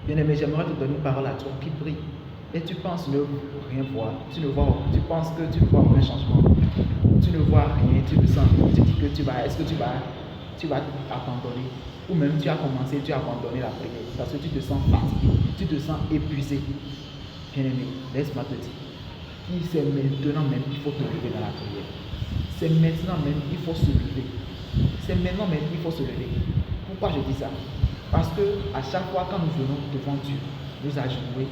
Bien-aimé, j'aimerais te donner une parole à toi qui prie. Et tu penses ne rien voir. Tu penses que tu ne vois aucun changement. Tu ne vois rien, tu le sens. Tu dis que est-ce que tu vas abandonner. Ou même tu as commencé, tu as abandonné la prière. Parce que tu te sens fatigué, tu te sens épuisé. Bien-aimé, laisse-moi te dire. C'est maintenant même qu'il faut te lever dans la prière. C'est maintenant même qu'il faut se lever. C'est maintenant même qu'il faut se lever. Pourquoi je dis ça? Parce que à chaque fois quand nous venons devant Dieu, nous agenouiller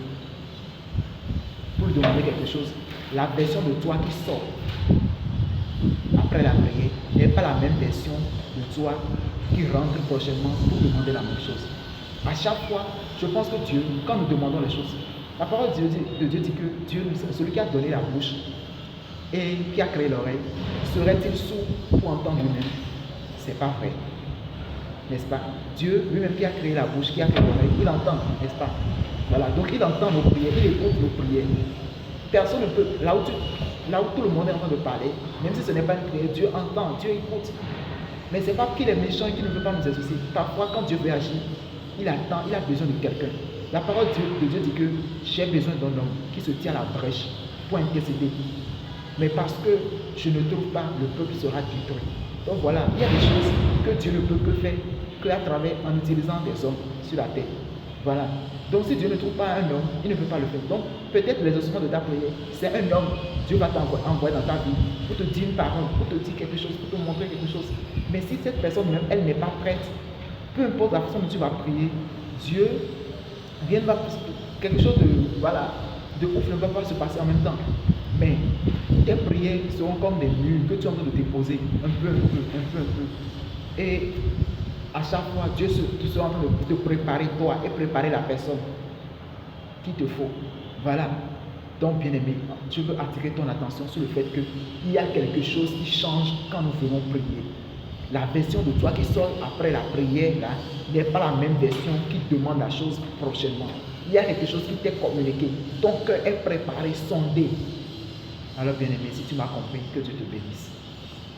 pour lui demander quelque chose, la version de toi qui sort après la prière n'est pas la même version de toi qui rentre prochainement pour demander la même chose. À chaque fois, je pense que Dieu, quand nous demandons les choses, la parole de Dieu dit que Dieu, celui qui a donné la bouche et qui a créé l'oreille, serait-il sourd pour entendre lui-même? C'est pas vrai, n'est-ce pas? Dieu lui-même qui a créé la bouche, qui a créé l'oreille, il entend, n'est-ce pas? Voilà, donc il entend nos prières, il écoute nos prières. Personne ne peut, là où tout le monde est en train de parler, même si ce n'est pas une prière, Dieu entend, Dieu écoute. Mais ce n'est pas qu'il est méchant et qu'il ne veut pas nous exaucer. Parfois, quand Dieu veut agir, il attend, il a besoin de quelqu'un. La parole de Dieu dit que j'ai besoin d'un homme qui se tient à la brèche pour intercéder. Mais parce que je ne trouve pas, le peuple sera détruit. Donc voilà, il y a des choses que Dieu ne peut que faire qu'à travers, en utilisant des hommes sur la terre. Voilà. Donc si Dieu ne trouve pas un homme, il ne peut pas le faire. Donc peut-être l'exaucement de ta prière, c'est un homme. Dieu va t'envoyer dans ta vie pour te dire une parole, pour te dire quelque chose, pour te montrer quelque chose. Mais si cette personne même, elle n'est pas prête, peu importe la façon dont tu vas prier, Dieu viendra quelque chose de ouf ne va pas se passer en même temps. Mais tes prières seront comme des murs que tu es en train de déposer un peu. Et à chaque fois, Dieu sera en train de te préparer toi et préparer la personne qu'il te faut. Voilà. Donc, bien-aimé, je veux attirer ton attention sur le fait qu'il y a quelque chose qui change quand nous venons prier. La version de toi qui sort après la prière n'est pas la même version qui demande la chose prochainement. Il y a quelque chose qui t'est communiqué. Ton cœur est préparé, sondé. Alors, bien-aimé, si tu m'as compris, que Dieu te bénisse.